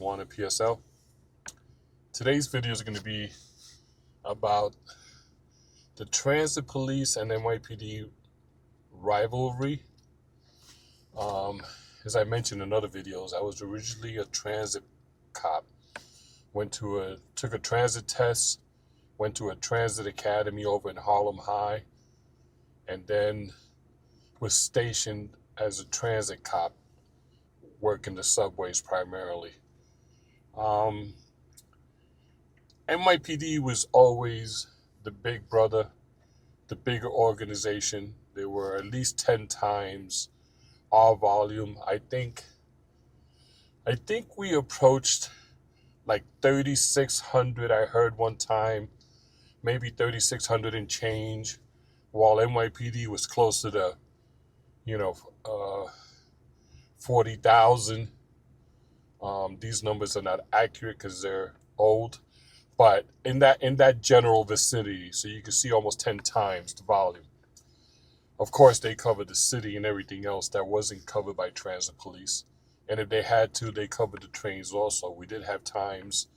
Wanted PSL. Today's video is going to be about the transit police and NYPD rivalry. As I mentioned in other videos, I was originally a transit cop. Took a transit test, went to a transit academy over in Harlem High, and then was stationed as a transit cop, working the subways primarily. NYPD was always the big brother, the bigger organization. There were at least 10 times our volume. I think we approached like 3,600, I heard one time, maybe 3,600 and change, while NYPD was closer to, 40,000. These numbers are not accurate because they're old, but in that general vicinity, so you can see almost 10 times the volume. Of course, they covered the city and everything else that wasn't covered by transit police. And if they had to, they covered the trains also. We did have times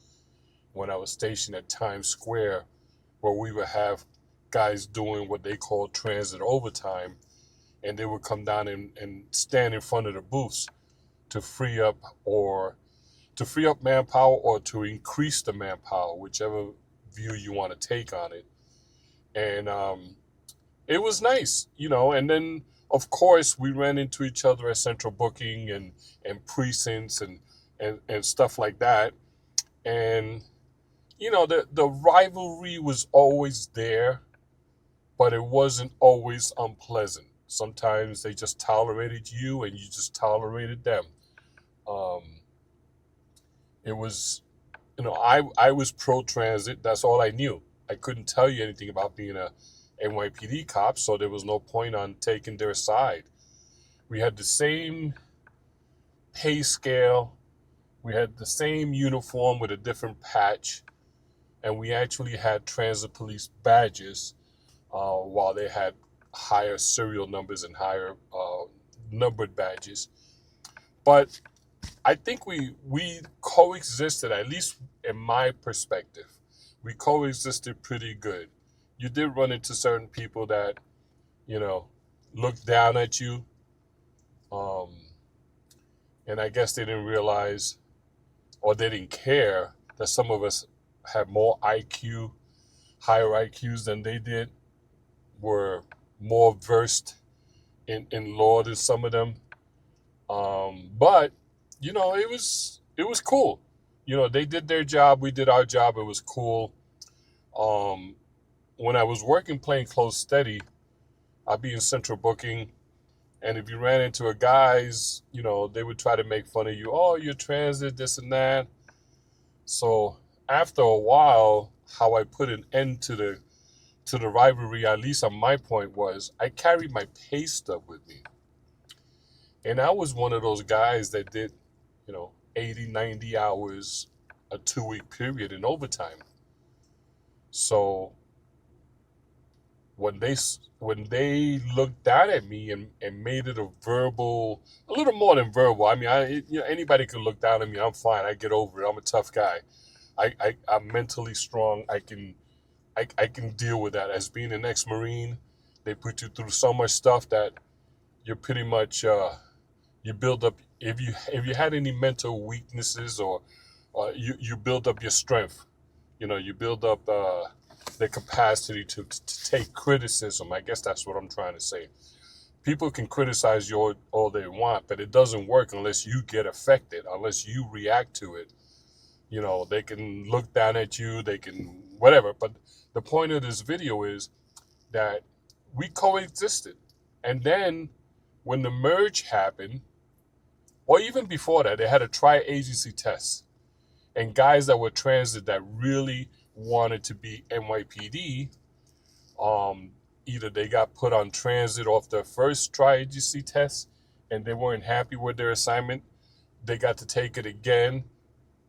when I was stationed at Times Square where we would have guys doing what they call transit overtime, and they would come down and stand in front of the booths to free up manpower or to increase the manpower, whichever view you want to take on it. And it was nice, and then of course we ran into each other at central booking and precincts and stuff like that. And the rivalry was always there, but it wasn't always unpleasant. Sometimes they just tolerated you and you just tolerated them. It was, I was pro-transit. That's all I knew. I couldn't tell you anything about being a NYPD cop, so there was no point on taking their side. We had the same pay scale. We had the same uniform with a different patch. And we actually had transit police badges while they had higher serial numbers and higher numbered badges. But I think we coexisted, at least in my perspective. We coexisted pretty good. You did run into certain people that, looked down at you. And I guess they didn't realize, or they didn't care, that some of us had more IQ, higher IQs than they did, were more versed in law than some of them. But it was cool. They did their job, we did our job. It was cool. When I was working plainclothes steady, I'd be in central booking, and if you ran into a guys, they would try to make fun of you. Oh, you're transit, this and that. So after a while, how I put an end to the rivalry, at least on my point, was I carried my pay stub with me. And I was one of those guys that did, 80, 90 hours a 2-week period in overtime. So when they looked down at me and made it a little more than verbal. I mean, anybody could look down at me. I'm fine. I get over it. I'm a tough guy. I'm mentally strong. I can deal with that. As being an ex-Marine, they put you through so much stuff that you're pretty much you build up. If you had any mental weaknesses, or you build up your strength. You build up the capacity to take criticism. I guess that's what I'm trying to say. People can criticize you all they want, but it doesn't work unless you get affected, unless you react to it. They can look down at you, they can whatever. But the point of this video is that we coexisted. And then when the merge happened, or even before that, they had a tri-agency test. And guys that were transit that really wanted to be NYPD, either they got put on transit off their first tri-agency test and they weren't happy with their assignment. They got to take it again,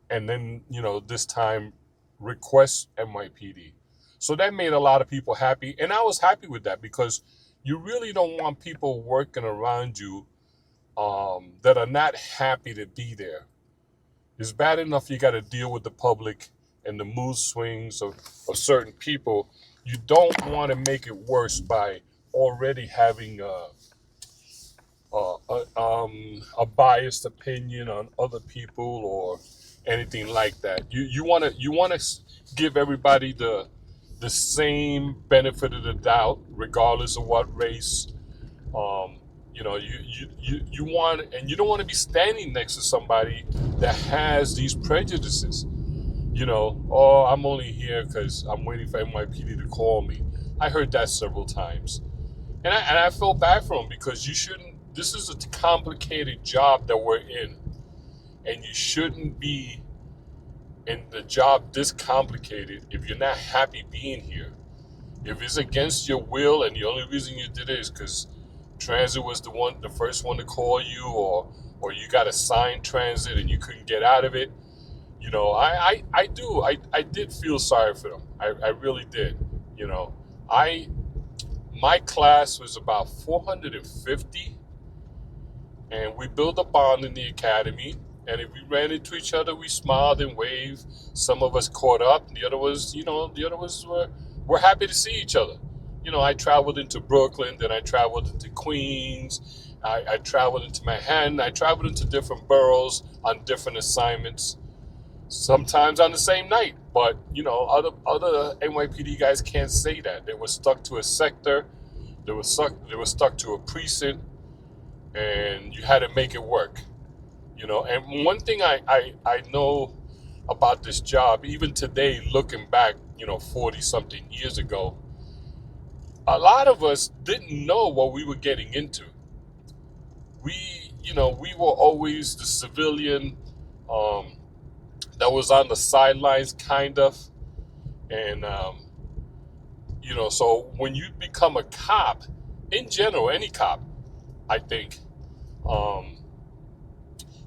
and then, this time request NYPD. So that made a lot of people happy. And I was happy with that, because you really don't want people working around you that are not happy to be there. It's bad enough you got to deal with the public and the mood swings of certain people. You don't want to make it worse by already having a biased opinion on other people or anything like that. You want to give everybody the same benefit of the doubt, regardless of what race. Um, you want, and you don't want to be standing next to somebody that has these prejudices. Oh, I'm only here because I'm waiting for NYPD to call me. I heard that several times. And I felt bad for him because you shouldn't, this is a complicated job that we're in. And you shouldn't be in the job this complicated if you're not happy being here. If it's against your will and the only reason you did it is because transit was the first one to call you, or you got assigned transit and you couldn't get out of it, I did feel sorry for them. I really did. My class was about 450, and we built a bond in the academy. And if we ran into each other, we smiled and waved. Some of us caught up. The other was were happy to see each other. I traveled into Brooklyn, then I traveled into Queens. I traveled into Manhattan. I traveled into different boroughs on different assignments, sometimes on the same night. But, other NYPD guys can't say that. They were stuck to a sector. They were stuck to a precinct, and you had to make it work. And one thing I know about this job, even today, looking back, 40 something years ago, a lot of us didn't know what we were getting into. We were always the civilian that was on the sidelines, kind of. And, so when you become a cop, in general, any cop, I think,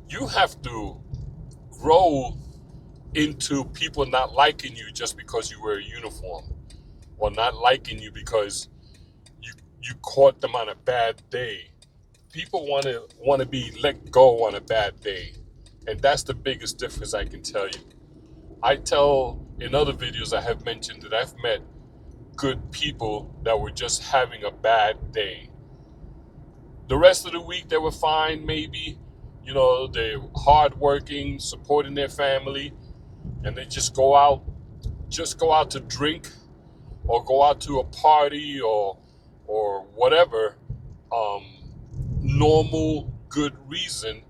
you have to grow into people not liking you just because you wear a uniform, or not liking you because you caught them on a bad day. People want to be let go on a bad day, and that's the biggest difference I can tell you. I tell in other videos I have mentioned that I've met good people that were just having a bad day. The rest of the week they were fine, maybe. They're hardworking, supporting their family, and they just go out to drink or go out to a party or whatever, normal, good reason,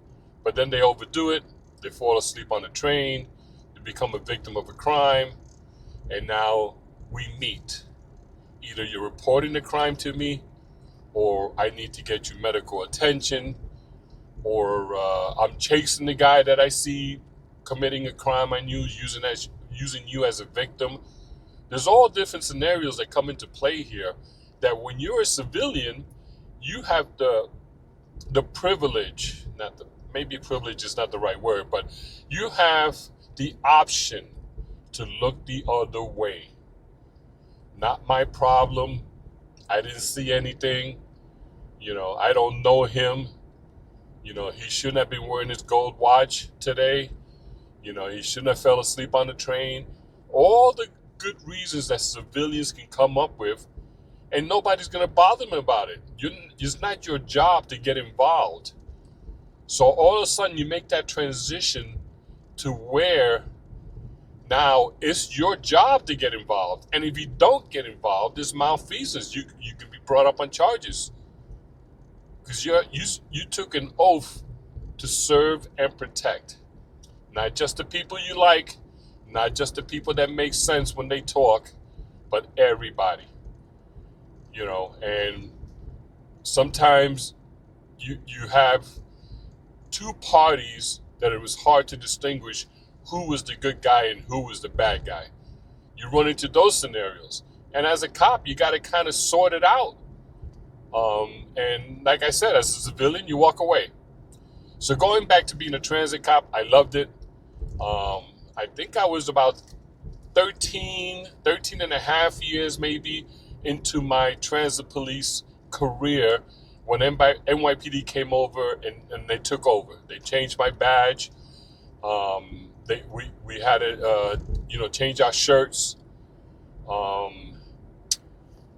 but then they overdo it. They fall asleep on the train. They become a victim of a crime, and now we meet. Either you're reporting the crime to me, or I need to get you medical attention, or I'm chasing the guy that I see committing a crime on you, using you as a victim. There's all different scenarios that come into play here, that when you're a civilian, you have the privilege, maybe privilege is not the right word, but you have the option to look the other way. Not my problem. I didn't see anything. I don't know him. He shouldn't have been wearing his gold watch today. He shouldn't have fell asleep on the train. All the good reasons that civilians can come up with, and nobody's going to bother them about it. It's not your job to get involved. So all of a sudden you make that transition to where now it's your job to get involved. And if you don't get involved, there's malfeasance. You can be brought up on charges. Because you took an oath to serve and protect. Not just the people you like, not just the people that make sense when they talk, but everybody. And sometimes you have two parties that it was hard to distinguish who was the good guy and who was the bad guy. You run into those scenarios. And as a cop, you got to kind of sort it out. And like I said, as a civilian, you walk away. So going back to being a transit cop, I loved it. I think I was about 13 and a half years maybe into my transit police career when NYPD came over and they took over. They changed my badge. We had to change our shirts. Um,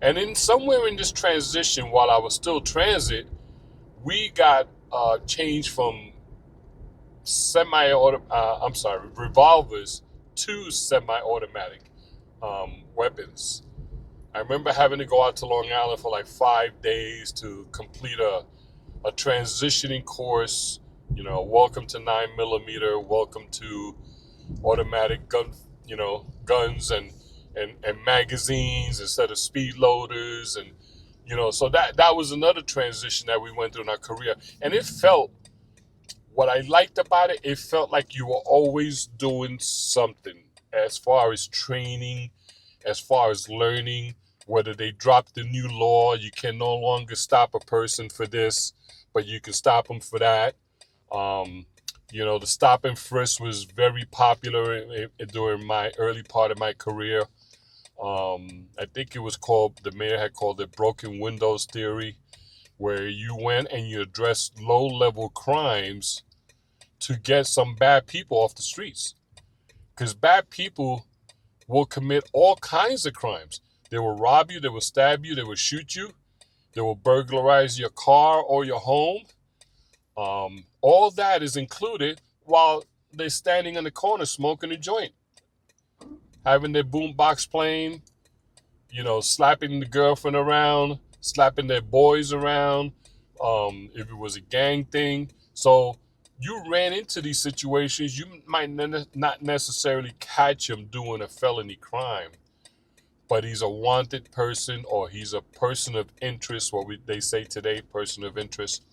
and then somewhere in this transition, while I was still transit, we got changed from revolvers to semi-automatic weapons. I remember having to go out to Long Island for like 5 days to complete a transitioning course. Welcome to 9mm, welcome to automatic guns and magazines instead of speed loaders, and so that was another transition that we went through in our career, and it felt what I liked about it. It felt like you were always doing something as far as training, as far as learning. Whether they dropped the new law, you can no longer stop a person for this, but you can stop them for that. Um, the stop and frisk was very popular during my early part of my career. I think it was the mayor had called it broken windows theory, where you went and you addressed low level crimes to get some bad people off the streets. Because bad people will commit all kinds of crimes. They will rob you, they will stab you, they will shoot you, they will burglarize your car or your home. All that is included while they're standing in the corner smoking a joint, having their boombox playing, slapping the girlfriend around, slapping their boys around, if it was a gang thing. So you ran into these situations. You might not necessarily catch him doing a felony crime, but he's a wanted person, or he's a person of interest, they say today, person of interest.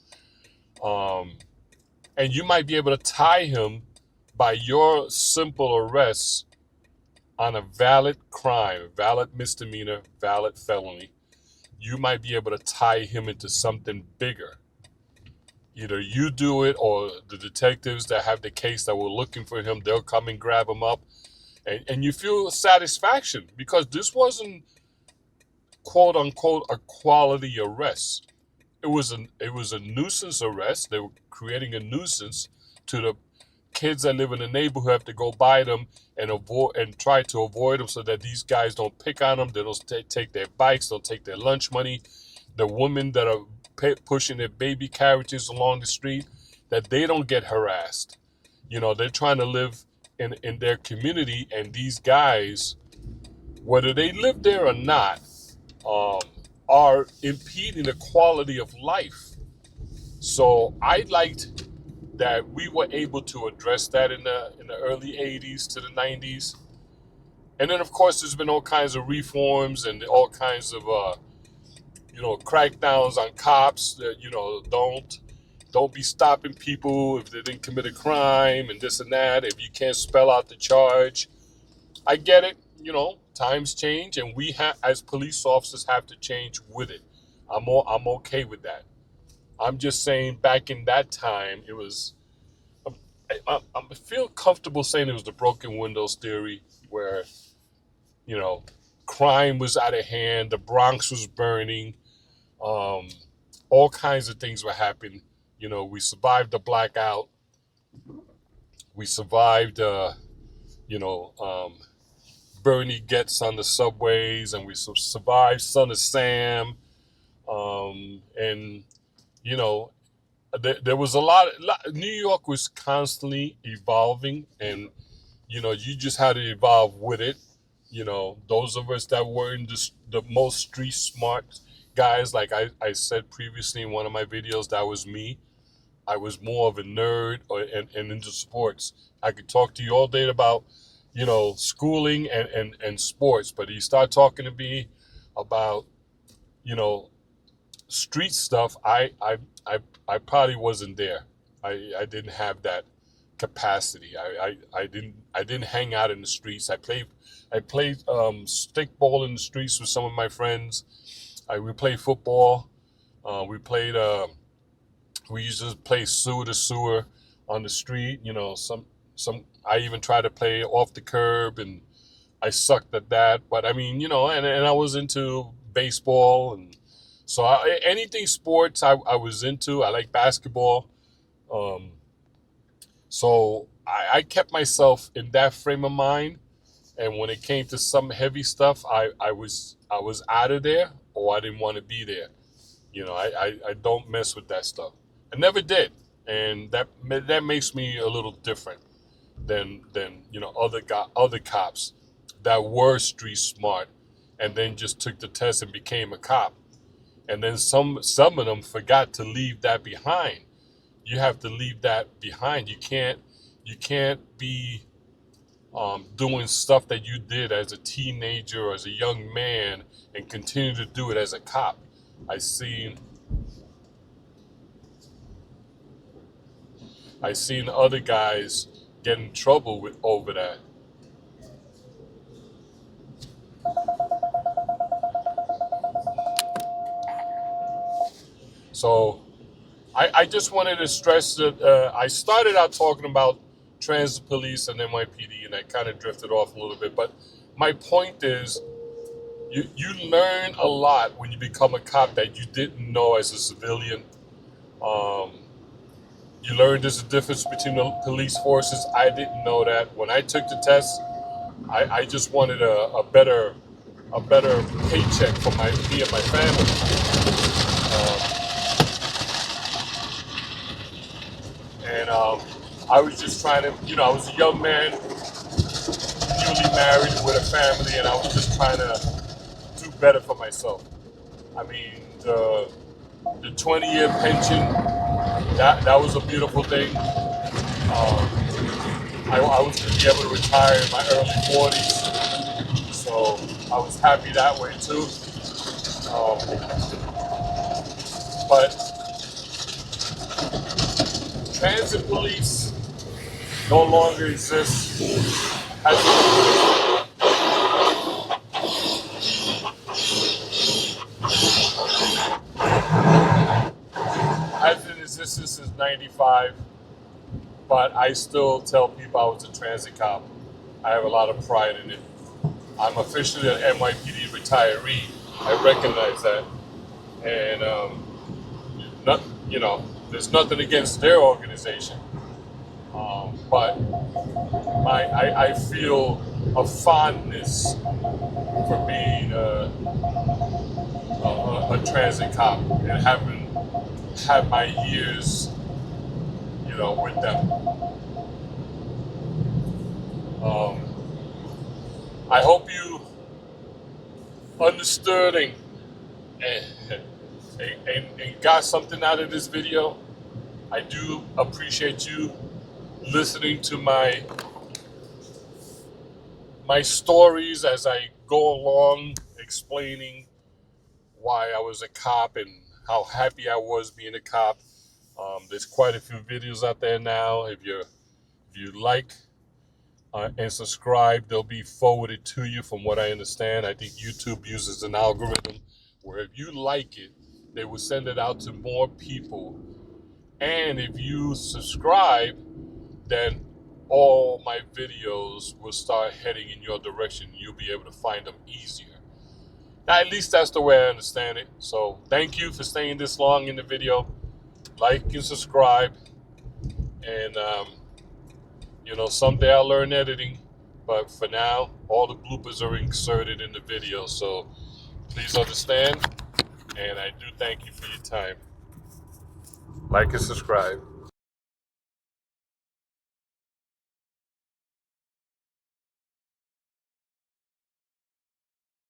And you might be able to tie him by your simple arrest on a valid crime, valid misdemeanor, valid felony. You might be able to tie him into something bigger. Either you do it, or the detectives that have the case that were looking for him, they'll come and grab him up. And you feel satisfaction, because this wasn't quote unquote a quality arrest. It was a nuisance arrest. They were creating a nuisance to the kids that live in the neighborhood, have to go by them and try to avoid them, so that these guys don't pick on them. They don't take their bikes, don't take their lunch money. The women that are pushing their baby carriages along the street, that they don't get harassed. They're trying to live in their community, and these guys, whether they live there or not, are impeding the quality of life. So I liked that we were able to address that in the early 80s to the 90s. And then, of course, there's been all kinds of reforms and all kinds of crackdowns on cops that don't be stopping people if they didn't commit a crime and this and that, if you can't spell out the charge. I get it. Times change, and we as police officers have to change with it. I'm okay with that. I'm just saying, back in that time, it was. I feel comfortable saying it was the broken windows theory, where crime was out of hand, the Bronx was burning, all kinds of things were happening. We survived the blackout. We survived, Bernie Getz on the subways, and we survived Son of Sam, and there was a lot. New York was constantly evolving, and you just had to evolve with it. Those of us that were in the most street smart guys, like I said previously in one of my videos, that was me. I was more of a nerd and into sports. I could talk to you all day about schooling and sports, but you start talking to me about street stuff, I probably wasn't there. I didn't have that capacity. I didn't hang out in the streets. I played stickball in the streets with some of my friends. We played football. We used to play sewer to sewer on the street. Some I even tried to play off the curb, and I sucked at that. But I mean, and I was into baseball, and so anything sports I was into. I like basketball. So I kept myself in that frame of mind, and when it came to some heavy stuff, I was out of there, or I didn't want to be there. I don't mess with that stuff. I never did, and that makes me a little different than other cops that were street smart, and then just took the test and became a cop. And then some of them forgot to leave that behind. You have to leave that behind. You can't be doing stuff that you did as a teenager or as a young man and continue to do it as a cop. I seen other guys get in trouble over that. So I just wanted to stress that I started out talking about transit police and NYPD, and I kind of drifted off a little bit. But my point is, you learn a lot when you become a cop that you didn't know as a civilian. You learn there's a difference between the police forces. I didn't know that. When I took the test, I just wanted a better paycheck for me and my family. And I was just trying to, I was a young man, newly married with a family, and I was just trying to do better for myself. I mean, the 20-year pension, that was a beautiful thing. I was going to be able to retire in my early 40s, so I was happy that way too. But transit police no longer exists. Hasn't existed since '95, but I still tell people I was a transit cop. I have a lot of pride in it. I'm officially an NYPD retiree. I recognize that, and there's nothing against their organization, but I feel a fondness for being a transit cop and having had my years, with them. I hope you understood and got something out of this video. I do appreciate you listening to my stories as I go along, explaining why I was a cop and how happy I was being a cop. There's quite a few videos out there now. If you like and subscribe, they'll be forwarded to you. From what I understand, I think YouTube uses an algorithm where if you like it, they will send it out to more people. And if you subscribe, then all my videos will start heading in your direction. You'll be able to find them easier. Now, at least that's the way I understand it. So thank you for staying this long in the video. Like and subscribe. And, someday I'll learn editing. But for now, all the bloopers are inserted in the video. So please understand. And I do thank you for your time. Like and subscribe.